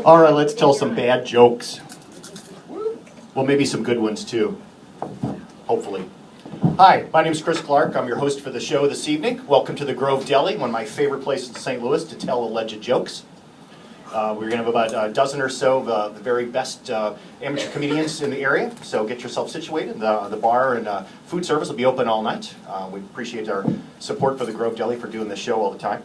All right, let's tell some bad jokes. Well, maybe some good ones too, hopefully. Hi, my name is Chris Clark. I'm your host for the show this evening. Welcome to the Grove Deli, one of my favorite places in St. Louis to tell alleged jokes. We're going to have about a dozen or so of the very best amateur comedians in the area, so get yourself situated. The bar and food service will be open all night. We appreciate our support for the Grove Deli for doing this show all the time.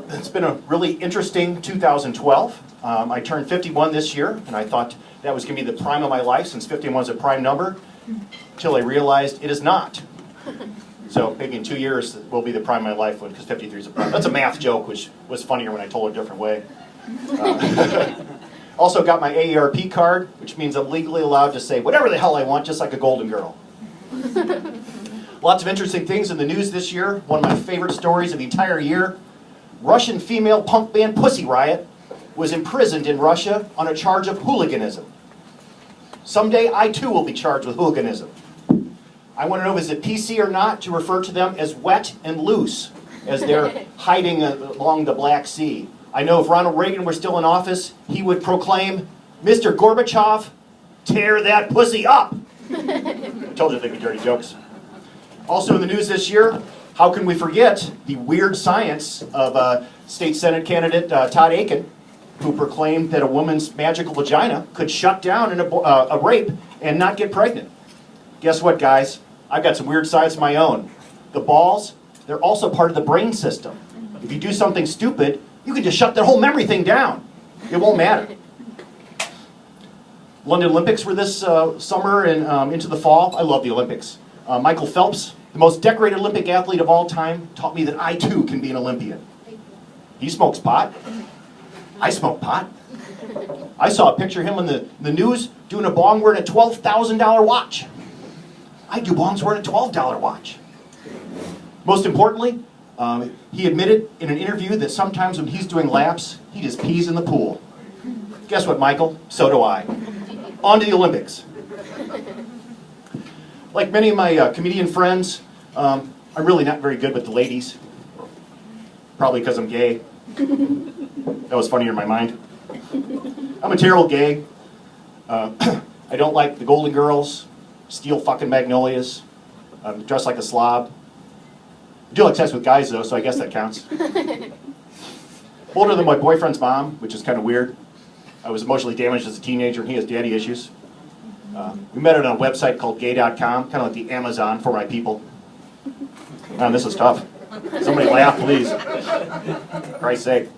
It's been a really interesting 2012. I turned 51 this year, and I thought that was going to be the prime of my life, since 51 is a prime number, until I realized it is not. So maybe in 2 years will be the prime of my life, because 53 is a prime. That's a math joke, which was funnier when I told it a different way. Also got my AARP card, which means I'm legally allowed to say whatever the hell I want, just like a golden girl. Lots of interesting things in the news this year. One of my favorite stories of the entire year. Russian female punk band Pussy Riot was imprisoned in Russia on a charge of hooliganism. Someday I too will be charged with hooliganism. I want to know, is it PC or not to refer to them as wet and loose as they're hiding along the Black Sea? I know if Ronald Reagan were still in office, he would proclaim, "Mr. Gorbachev, tear that pussy up." I told you they'd be dirty jokes. Also in the news this year, how can we forget the weird science of State Senate candidate Todd Aiken, who proclaimed that a woman's magical vagina could shut down a rape and not get pregnant. Guess what, guys? I've got some weird science of my own. The balls, they're also part of the brain system. If you do something stupid, you can just shut the whole memory thing down. It won't matter. London Olympics were this summer and into the fall. I love the Olympics. Michael Phelps, the most decorated Olympic athlete of all time, taught me that I too can be an Olympian. He smokes pot. I smoke pot. I saw a picture of him on the news doing a bong wearing a $12,000 watch. I do bongs wearing a $12 watch. Most importantly, he admitted in an interview that sometimes when he's doing laps, he just pees in the pool. Guess what, Michael? So do I. On to the Olympics. Like many of my comedian friends, I'm really not very good with the ladies. Probably because I'm gay. That was funnier in my mind. I'm a terrible gay. I don't like the Golden Girls, Steel fucking Magnolias, dress like a slob. I do like sex with guys though, so I guess that counts. Older than my boyfriend's mom, which is kind of weird. I was emotionally damaged as a teenager and he has daddy issues. We met on a website called gay.com, kind of like the Amazon for my people. Man, this is tough. Somebody laugh, please. For Christ's sake.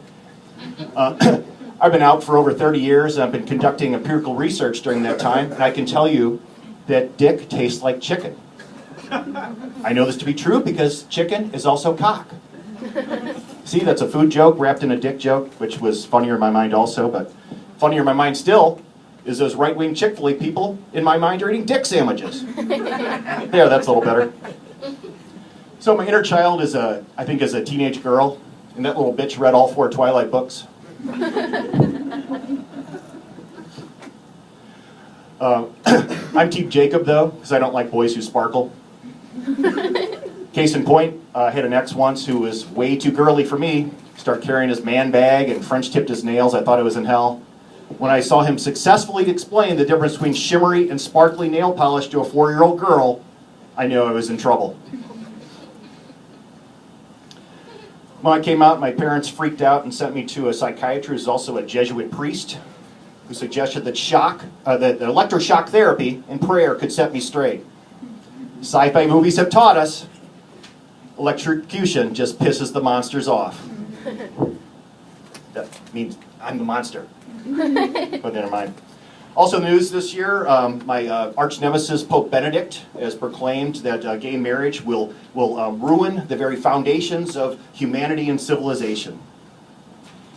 I've been out for over 30 years and I've been conducting empirical research during that time, and I can tell you that dick tastes like chicken. I know this to be true because chicken is also cock. See, that's a food joke wrapped in a dick joke, which was funnier in my mind also, but funnier in my mind still is those right-wing Chick-fil-A people in my mind are eating dick sandwiches. There, that's a little better. So my inner child is I think is a teenage girl, and that little bitch read all 4 Twilight books. I'm Team Jacob though, because I don't like boys who sparkle. Case in point, I had an ex once who was way too girly for me. Started carrying his man bag and French tipped his nails. I thought I was in hell. When I saw him successfully explain the difference between shimmery and sparkly nail polish to a 4-year-old girl, I knew I was in trouble. When I came out, my parents freaked out and sent me to a psychiatrist who's also a Jesuit priest, who suggested that that electroshock therapy and prayer could set me straight. Sci-fi movies have taught us electrocution just pisses the monsters off. That means I'm the monster. But never mind. Also news this year, my arch nemesis Pope Benedict has proclaimed that gay marriage will ruin the very foundations of humanity and civilization.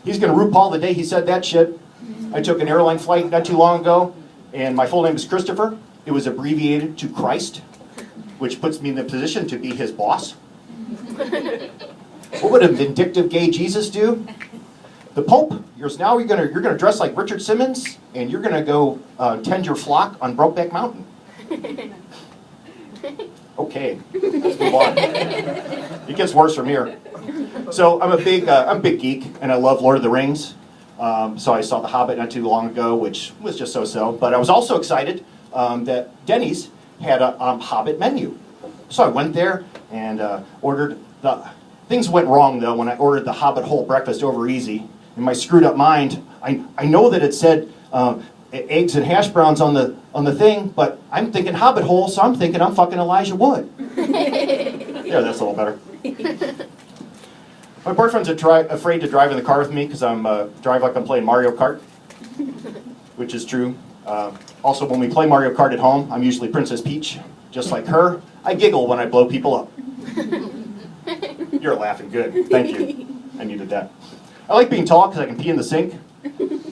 He's going to RuPaul the day he said that shit. I took an airline flight not too long ago, and my full name is Christopher. It was abbreviated to Christ, which puts me in the position to be his boss. What would a vindictive gay Jesus do? The Pope, you're gonna dress like Richard Simmons, and you're gonna go tend your flock on Brokeback Mountain. Okay, let's move on. It gets worse from here. So I'm a big geek, and I love Lord of the Rings. So I saw The Hobbit not too long ago, which was just so-so. But I was also excited that Denny's had a Hobbit menu. So I went there and ordered the... Things went wrong, though, when I ordered the Hobbit whole breakfast over easy. In my screwed up mind, I know that it said eggs and hash browns on the thing, but I'm thinking Hobbit hole, so I'm thinking I'm fucking Elijah Wood. Yeah, that's a little better. My boyfriend's afraid to drive in the car with me because I'm drive like I'm playing Mario Kart, which is true. Also, when we play Mario Kart at home, I'm usually Princess Peach, just like her. I giggle when I blow people up. You're laughing good. Thank you. I needed that. I like being tall because I can pee in the sink.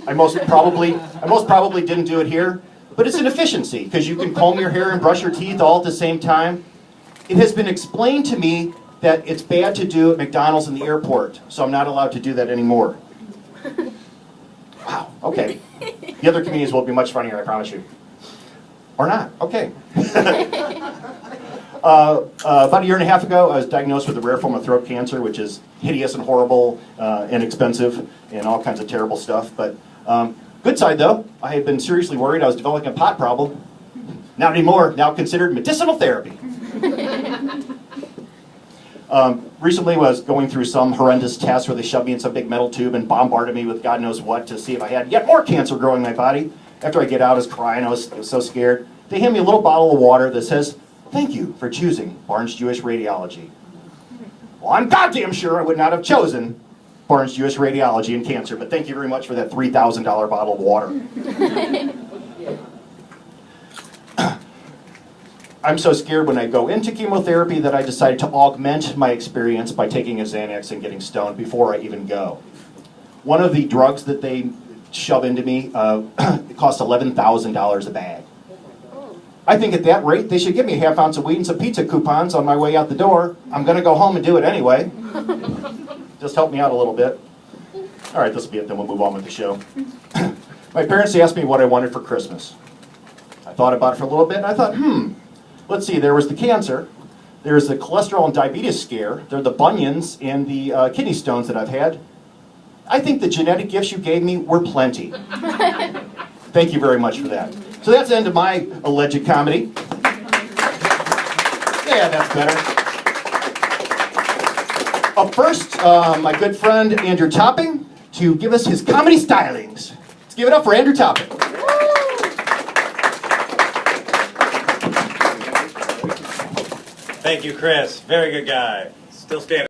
I most probably didn't do it here, but it's an efficiency because you can comb your hair and brush your teeth all at the same time. It has been explained to me that it's bad to do at McDonald's in the airport, so I'm not allowed to do that anymore. Wow, okay. The other comedians will be much funnier, I promise you. Or not, okay. About a year and a half ago, I was diagnosed with a rare form of throat cancer, which is hideous and horrible and expensive and all kinds of terrible stuff. But good side, though, I had been seriously worried I was developing a pot problem. Not anymore, now considered medicinal therapy. Recently, I was going through some horrendous test where they shoved me in some big metal tube and bombarded me with God knows what to see if I had yet more cancer growing in my body. After I get out, I was crying, I was so scared. They hand me a little bottle of water that says, "Thank you for choosing Barnes Jewish Radiology." Well, I'm goddamn sure I would not have chosen Barnes Jewish Radiology and cancer, but thank you very much for that $3,000 bottle of water. I'm so scared when I go into chemotherapy that I decided to augment my experience by taking a Xanax and getting stoned before I even go. One of the drugs that they shove into me, it costs $11,000 a bag. I think at that rate, they should give me a half ounce of weed and some pizza coupons on my way out the door. I'm going to go home and do it anyway. Just help me out a little bit. All right, this will be it, then we'll move on with the show. My parents asked me what I wanted for Christmas. I thought about it for a little bit, and I thought, let's see, there was the cancer, there's the cholesterol and diabetes scare, there are the bunions and the kidney stones that I've had. I think the genetic gifts you gave me were plenty. Thank you very much for that. So that's the end of my alleged comedy. Yeah, that's better. Up first, my good friend Andrew Topping to give us his comedy stylings. Let's give it up for Andrew Topping. Thank you, Chris. Very good guy. Still standing.